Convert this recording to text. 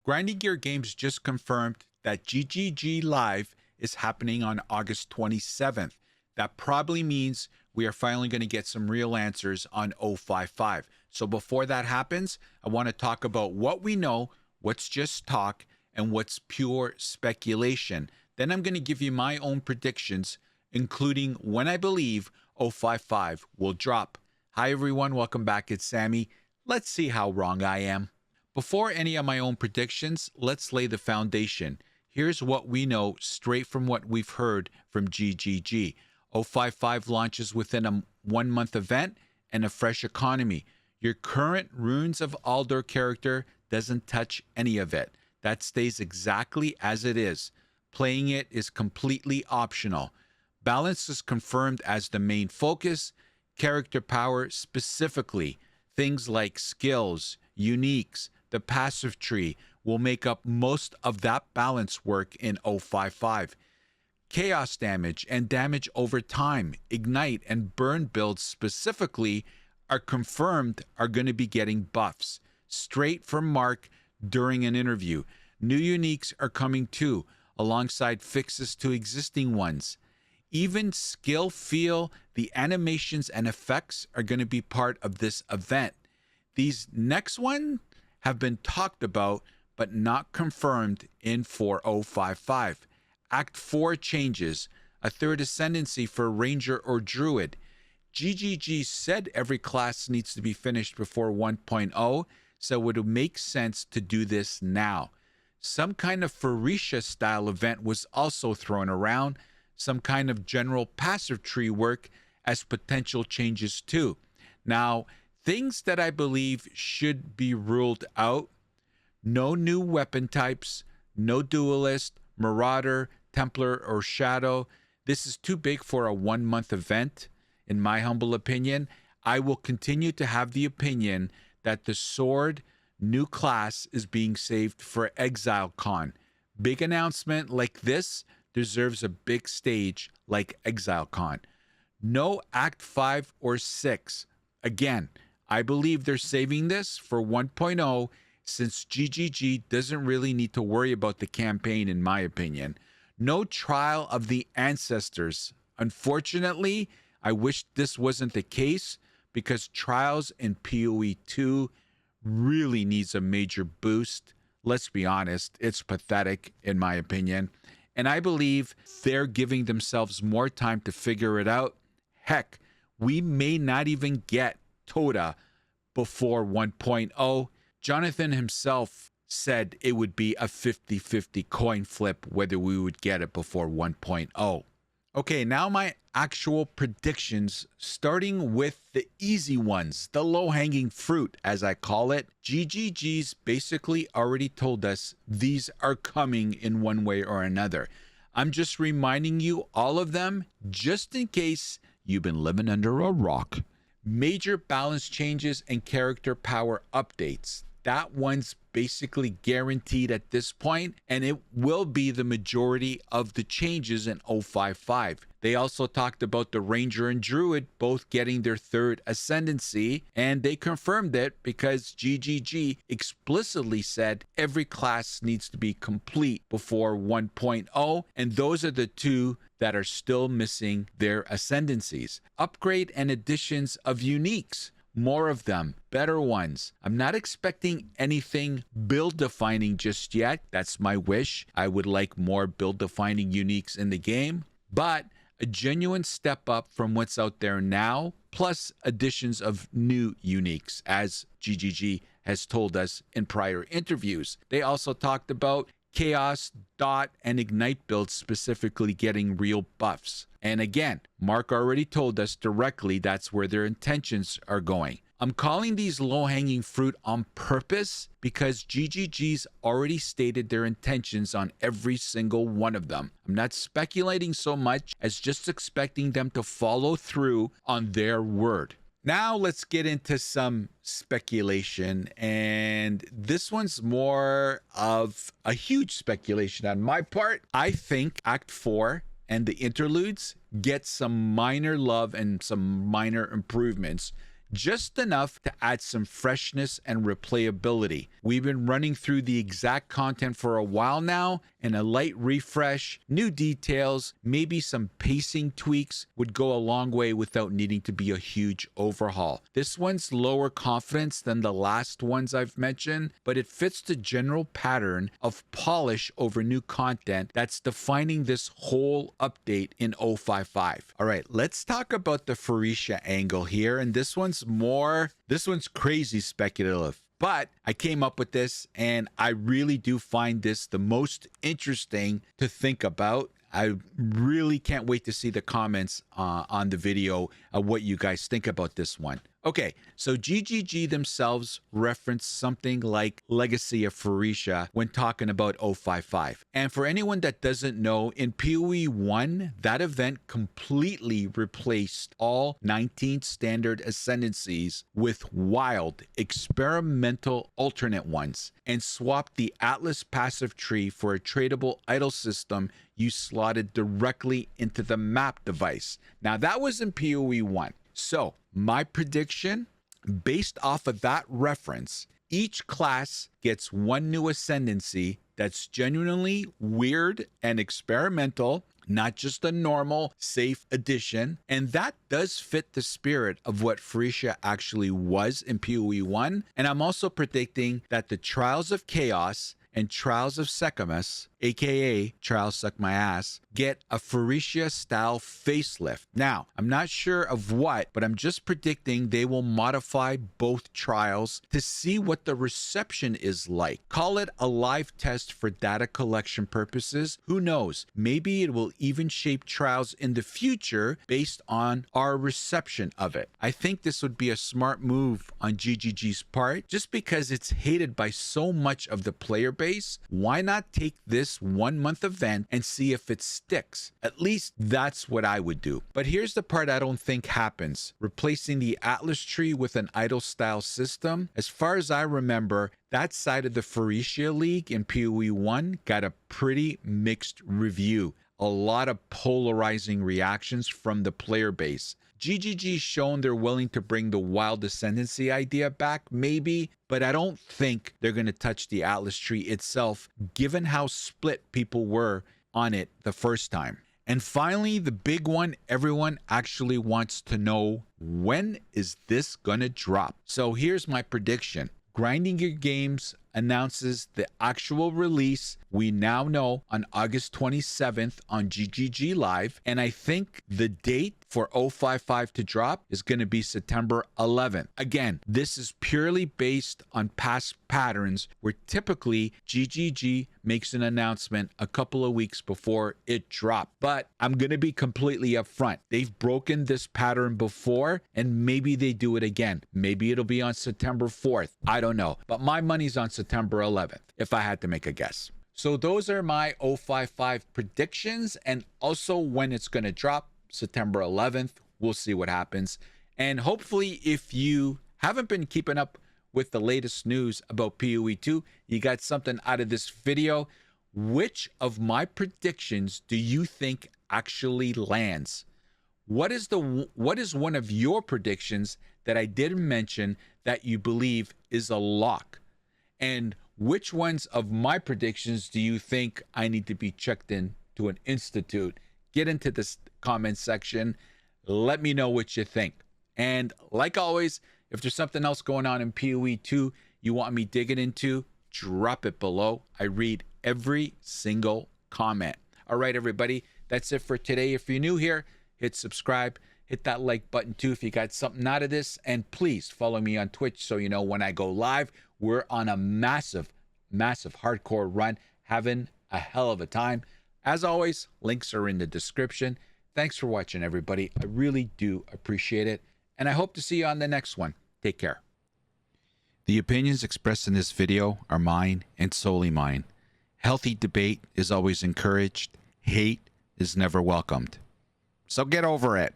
Grinding Gear Games just confirmed that GGG Live is happening on August 27th. That probably means we are finally going to get some real answers on 055. So before that happens, I want to talk about what we know, what's just talk, and what's pure speculation. Then I'm going to give you my own predictions, including when I believe 055 will drop. Hi everyone, welcome back. It's Sammy. Let's see how wrong I am. Before any of my own predictions, let's lay the foundation. Here's what we know straight from what we've heard from GGG. 055 launches within a 1 month event and a fresh economy. Your current Runes of Aldor character doesn't touch any of it. That stays exactly as it is. Playing it is completely optional. Balance is confirmed as the main focus. Character power specifically. Things like skills, uniques, the passive tree will make up most of that balance work in 055. Chaos damage and damage over time, ignite and burn builds specifically are confirmed are going to be getting buffs. Straight from Mark during an interview. New uniques are coming too, alongside fixes to existing ones. Even skill feel, the animations and effects are going to be part of this event. These next one have been talked about but not confirmed in 4055. Act 4 changes, a third ascendancy for Ranger or Druid. GGG said every class needs to be finished before 1.0, so it would make sense to do this now. Some kind of Pharisha style event was also thrown around, some kind of general passive tree work as potential changes too. Now, things that I believe should be ruled out: no new weapon types, no duelist, marauder, Templar, or Shadow. This is too big for a 1 month event, in my humble opinion. I will continue to have the opinion that the Sword new class is being saved for Exile Con. Big announcement like this deserves a big stage like Exile Con. No Act 5 or 6. Again, I believe they're saving this for 1.0 since GGG doesn't really need to worry about the campaign, in my opinion. No Trial of the Ancestors. Unfortunately, I wish this wasn't the case because Trials in PoE2 really needs a major boost. Let's be honest, it's pathetic in my opinion. And I believe they're giving themselves more time to figure it out. Heck, we may not even get Toda before 1.0. Jonathan himself said it would be a 50-50 coin flip whether we would get it before 1.0. Okay, now my actual predictions, starting with the easy ones, the low-hanging fruit, as I call it. GGG's basically already told us these are coming in one way or another. I'm just reminding you all of them, just in case you've been living under a rock. Major balance changes and character power updates. That one's basically guaranteed at this point, and it will be the majority of the changes in 055. They also talked about the Ranger and Druid both getting their third ascendancy, and they confirmed it because GGG explicitly said every class needs to be complete before 1.0, and those are the two that are still missing their ascendancies. Upgrade and additions of uniques. More of them, better ones. I'm not expecting anything build defining just yet. That's my wish. I would like more build defining uniques in the game, but a genuine step up from what's out there now, plus additions of new uniques, as GGG has told us in prior interviews. They also talked about Chaos, Dot, and Ignite builds specifically getting real buffs. And again, Mark already told us directly that's where their intentions are going. I'm calling these low-hanging fruit on purpose because GGG's already stated their intentions on every single one of them. I'm not speculating so much as just expecting them to follow through on their word. Now let's get into some speculation, and this one's more of a huge speculation on my part. I think Act 4 and the interludes get some minor love and some minor improvements just enough to add some freshness and replayability. We've been running through the exact content for a while now, and a light refresh, new details, maybe some pacing tweaks would go a long way without needing to be a huge overhaul. This one's lower confidence than the last ones I've mentioned, but it fits the general pattern of polish over new content that's defining this whole update in 055. All right, let's talk about the Phorecia angle here, and this one's crazy speculative. But I came up with this, and I really do find this the most interesting to think about. I really can't wait to see the comments on the video of what you guys think about this one. Okay, so GGG themselves reference something like Legacy of Phorecia when talking about 055. And for anyone that doesn't know, in PoE1, that event completely replaced all 19 standard ascendancies with wild, experimental alternate ones, and swapped the Atlas passive tree for a tradable idol system you slotted directly into the map device. Now, that was in PoE1. So, my prediction, based off of that reference, each class gets one new ascendancy that's genuinely weird and experimental, not just a normal, safe addition. And that does fit the spirit of what Phorecia actually was in PoE1. And I'm also predicting that the Trials of Chaos and Trials of SamyCaps, aka Trials Suck My Ass, get a Phorecia style facelift. Now, I'm not sure of what, but I'm just predicting they will modify both trials to see what the reception is like. Call it a live test for data collection purposes. Who knows? Maybe it will even shape trials in the future based on our reception of it. I think this would be a smart move on GGG's part, just because it's hated by so much of the player base. Why not take this 1 month event and see if it sticks? At least that's what I would do. But here's the part I don't think happens. Replacing the Atlas tree with an idol style system. As far as I remember, that side of the Phorecia League in PoE1 got a pretty mixed review. A lot of polarizing reactions from the player base. GGG's shown they're willing to bring the wild ascendancy idea back, maybe, but I don't think they're going to touch the Atlas tree itself, given how split people were on it the first time. And finally, the big one everyone actually wants to know, when is this going to drop? So here's my prediction. Grinding Gear Games announces the actual release, we now know, on August 27th on GGG Live. And I think the date for 055 to drop is going to be September 11th. Again, this is purely based on past patterns where typically GGG makes an announcement a couple of weeks before it dropped. But I'm going to be completely upfront. They've broken this pattern before, and maybe they do it again. Maybe it'll be on September 4th. I don't know. But my money's on September 11th, if I had to make a guess. So those are my 055 predictions, and also when it's going to drop, September 11th. We'll see what happens. And hopefully, if you haven't been keeping up with the latest news about PoE2, you got something out of this video. Which of my predictions do you think actually lands? What is one of your predictions that I didn't mention that you believe is a lock? And which ones of my predictions do you think I need to be checked in to an institute? Get into this comment section. Let me know what you think. And like always, if there's something else going on in PoE2 you want me digging into, drop it below. I read every single comment. All right, everybody, that's it for today. If you're new here, hit subscribe. Hit that like button too if you got something out of this. And please follow me on Twitch so you know when I go live. We're on a massive hardcore run, having a hell of a time. As always, links are in the description. Thanks for watching, everybody. I really do appreciate it. And I hope to see you on the next one. Take care. The opinions expressed in this video are mine and solely mine. Healthy debate is always encouraged. Hate is never welcomed. So get over it.